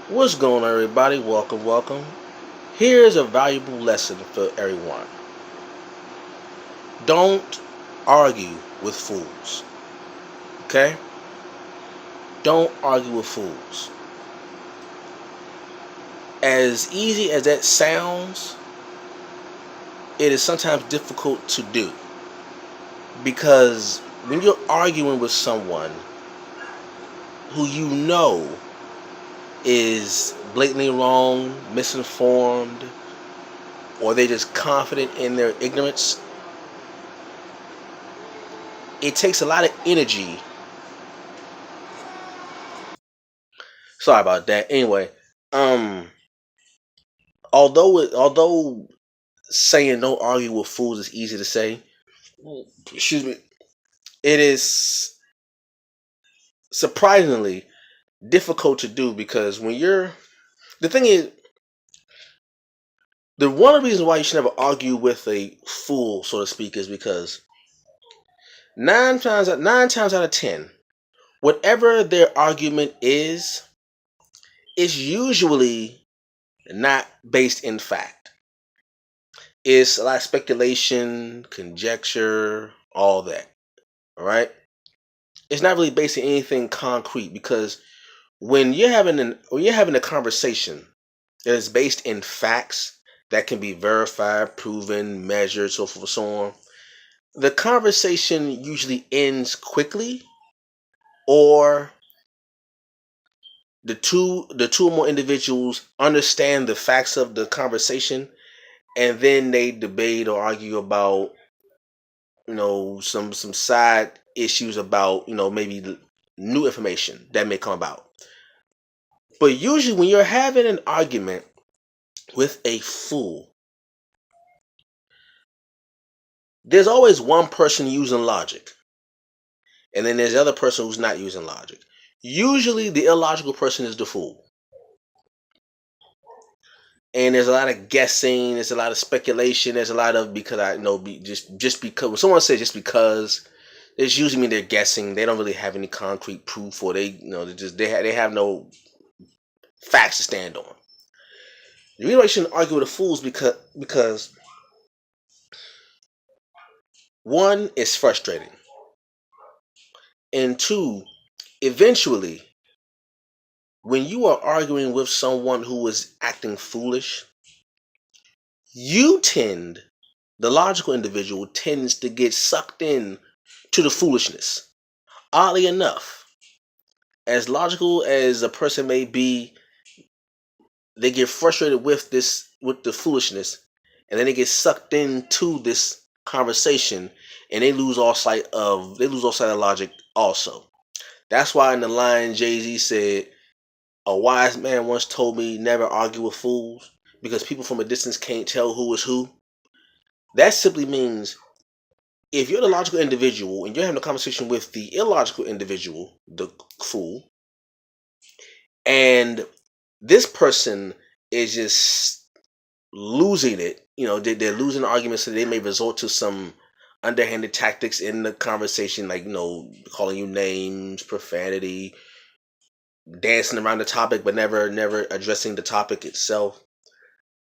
What's going on, everybody? Welcome, welcome. Here's a valuable lesson for everyone. Don't argue with fools. Okay? Don't argue with fools. As easy as that sounds, it is sometimes difficult to do. Because when you're arguing with someone who you know is blatantly wrong, misinformed, or they're just confident in their ignorance, it takes a lot of energy. Sorry about that. Anyway, um, although saying don't argue with fools is easy to say, excuse me, it is surprisingly difficult to do because when you're the thing is the one of the reasons why you should never argue with a fool, so to speak, is because nine times out of 10, whatever their argument is usually not based in fact. It's a lot of speculation, conjecture, all that. All right. It's not really based in anything concrete because when you're having a conversation that is based in facts that can be verified, proven, measured, so forth and so on, the conversation usually ends quickly, or the two or more individuals understand the facts of the conversation, and then they debate or argue about some side issues about maybe new information that may come about. But usually when you're having an argument with a fool, there's always one person using logic, and then there's the other person who's not using logic. Usually the illogical person is the fool. And there's a lot of guessing, there's a lot of speculation, there's a lot of because I know just because when someone says just because, it's usually mean they're guessing. They don't really have any concrete proof, or they have no facts to stand on. The reason why you shouldn't argue with the fools because one, it's frustrating, and two, eventually, when you are arguing with someone who is acting foolish, you tend, the logical individual tends to get sucked in to the foolishness. Oddly enough, as logical as a person may be, they get frustrated with the foolishness, and then they get sucked into this conversation, and they lose all sight of logic also. That's why in the line Jay-Z said, a wise man once told me never argue with fools because people from a distance can't tell who is who. That simply means if you're the logical individual and you're having a conversation with the illogical individual, the fool, and this person is just losing it, they're losing arguments, so they may resort to some underhanded tactics in the conversation, like calling you names, profanity, dancing around the topic, but never addressing the topic itself.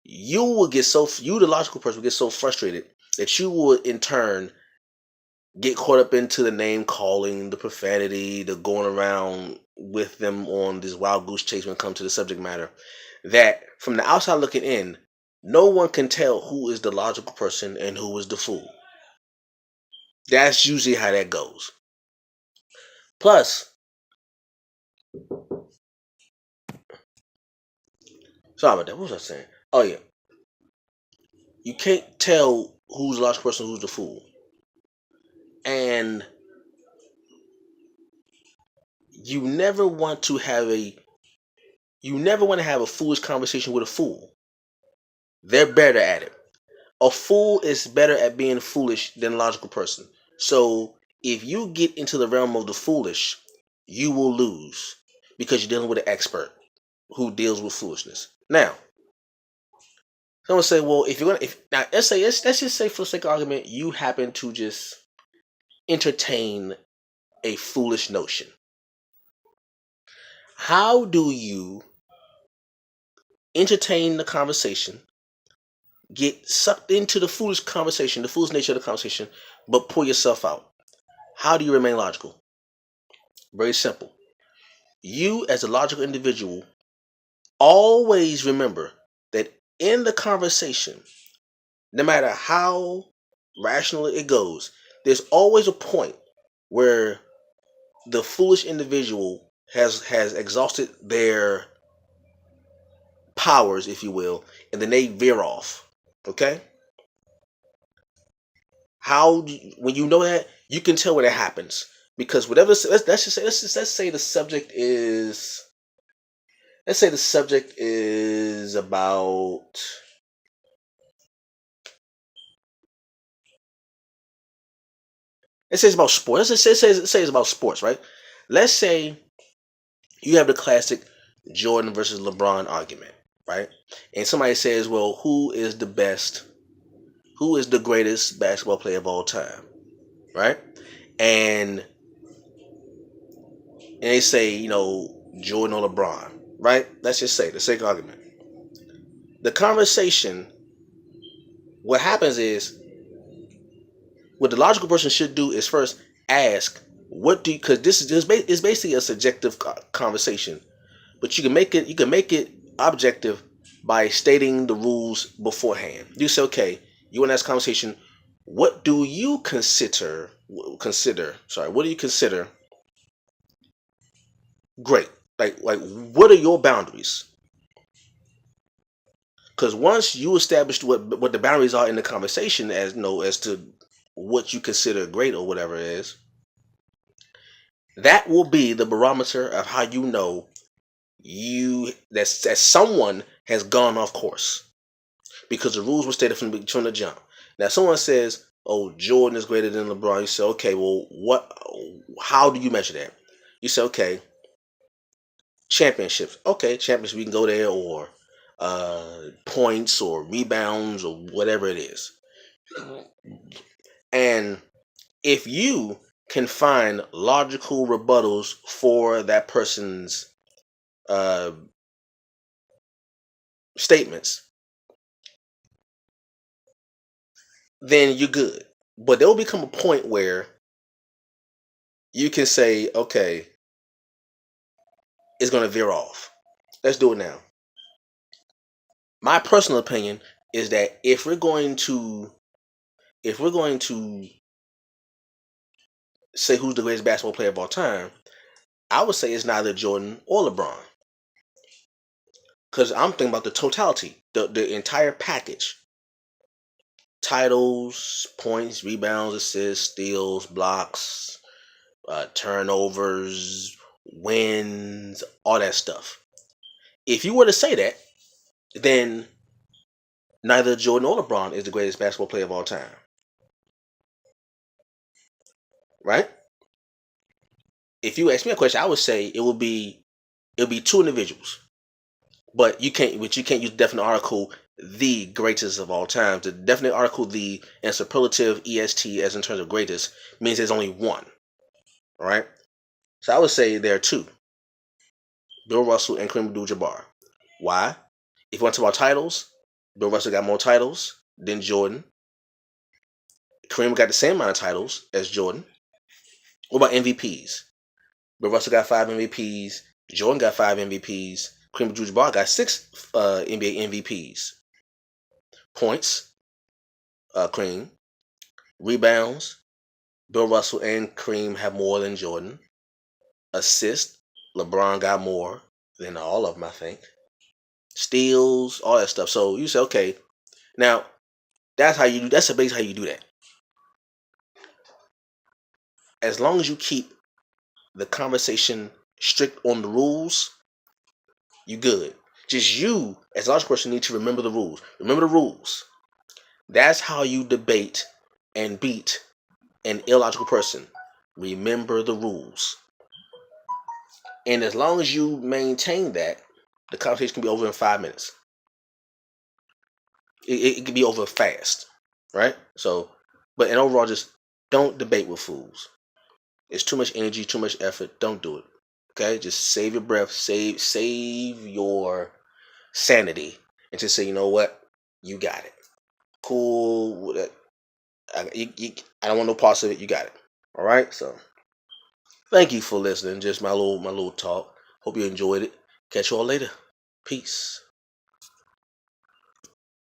You, the logical person, will get so frustrated that you will in turn get caught up into the name calling, the profanity, the going around with them on this wild goose chase when it comes to the subject matter, that from the outside looking in, no one can tell who is the logical person and who is the fool. That's usually how that goes. Plus, sorry about that. What was I saying? Oh yeah, you can't tell who's the logical person, who's the fool, and you never want to have a foolish conversation with a fool. They're better at it. A fool is better at being foolish than a logical person. So if you get into the realm of the foolish, you will lose because you're dealing with an expert who deals with foolishness. Now, someone say, well, if you're gonna, if now let's just say for the sake of argument, you happen to just entertain a foolish notion. How do you entertain the conversation, get sucked into the foolish conversation, the foolish nature of the conversation, but pull yourself out. How do you remain logical? Very simple. You, as a logical individual, always remember that in the conversation, no matter how rational it goes, there's always a point where the foolish individual has exhausted their powers, if you will, and then they veer off. Okay? When you know that, you can tell when it happens, because whatever. Let's say the subject is. Let's say the subject is about. Let's say it's about sports. Let's say it's about sports, right? Let's say you have the classic Jordan versus LeBron argument, right? And somebody says, well, who is the best? Who is the greatest basketball player of all time, right? And they say, Jordan or LeBron, right? Let's just say the sake argument. The conversation, what happens is, what the logical person should do is first ask, what do you, because this is it's basically a subjective conversation, but you can make it objective by stating the rules beforehand. You say, okay, you want to ask conversation, what do you what do you consider great? Like what are your boundaries? Because once you establish what the boundaries are in the conversation, as to what you consider great or whatever it is, that will be the barometer of how you know that someone has gone off course, because the rules were stated from the jump. Now, someone says, "Oh, Jordan is greater than LeBron." You say, "Okay, well, what? How do you measure that?" You say, "Okay, championships. Okay, championships. We can go there, or points, or rebounds, or whatever it is." And if you can find logical rebuttals for that person's uh, statements, then you're good. But there will become a point where you can say, okay, it's going to veer off. Let's do it now. My personal opinion is that if we're going to say who's the greatest basketball player of all time, I would say it's neither Jordan or LeBron. Because I'm thinking about the totality, the entire package. Titles, points, rebounds, assists, steals, blocks, turnovers, wins, all that stuff. If you were to say that, then neither Jordan or LeBron is the greatest basketball player of all time. Right? If you ask me a question, I would say it would be two individuals. But you can't use the definite article the greatest of all time. The definite article the and superlative est as in terms of greatest means there's only one. All right? So I would say there are two. Bill Russell and Kareem Abdul-Jabbar. Why? If you want to talk about titles, Bill Russell got more titles than Jordan. Kareem got the same amount of titles as Jordan. What about MVPs? Bill Russell got 5 MVPs. Jordan got 5 MVPs. Kareem Abdul-Jabbar got 6 NBA MVPs. Points, Kareem. Rebounds, Bill Russell and Kareem have more than Jordan. Assists, LeBron got more than all of them, I think. Steals, all that stuff. So you say, okay, now that's the base how you do that. As long as you keep the conversation strict on the rules, you good. Just you, as a large person, need to remember the rules. Remember the rules. That's how you debate and beat an illogical person. Remember the rules. And as long as you maintain that, the conversation can be over in 5 minutes. It can be over fast, right? So, but in overall, just don't debate with fools. It's too much energy, too much effort. Don't do it. Okay, just save your breath, save sanity and to say, you know what, you got it. Cool. I don't want no parts of it. You got it. All right. So thank you for listening. Just my little talk. Hope you enjoyed it. Catch you all later. Peace.